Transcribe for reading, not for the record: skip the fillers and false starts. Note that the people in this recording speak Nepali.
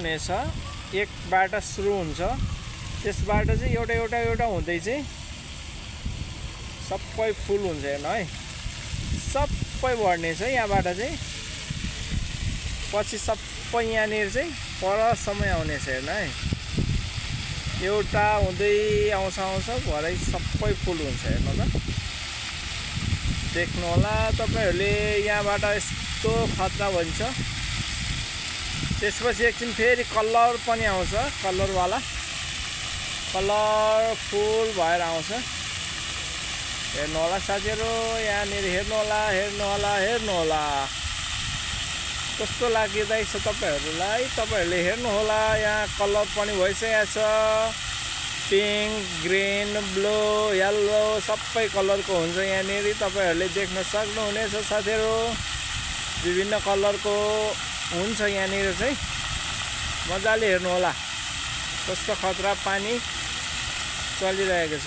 हुनेछ। एकबाट सुरु हुन्छ, त्यसबाट चाहिँ एउटा एउटा एउटा हुँदै चाहिँ सबै फुल हुन्छ। हेर्नु है, सबै बढ्नेछ यहाँबाट चाहिँ, पछि सबै यहाँनिर चाहिँ परसम्म आउनेछ। हेर्नु है, एउटा हुँदै आउँछ भरै सबै फुल हुन्छ। हेर्नु त, देख्नु होला तपाईहरुले, यहाँबाट यस्तो खतरा भन्छ। त्यसपछि एकछिन फेरि कलर पनि आउँछ, कलरवाला कलरफुल भएर आउँछ। हेर्नु होला साथीहरु, यहाँनिर हेर्नु होला कस्तो लागिरहेछ तपाईहरुलाई। तपाईहरुले हेर्नु होला, यहाँ कलर पनि भइसकेको छ। पिंक, ग्रीन, ब्लू, येलो सबै कलरको हुन्छ यहाँनिर। तपाईहरुले देख्न सक्नुहुनेछ साथीहरु, विभिन्न कलरको हुन्छ यहाँनिर चाहिँ। मजाले हेर्नु होला कस्तो खतरा पानी चलिरहेको छ।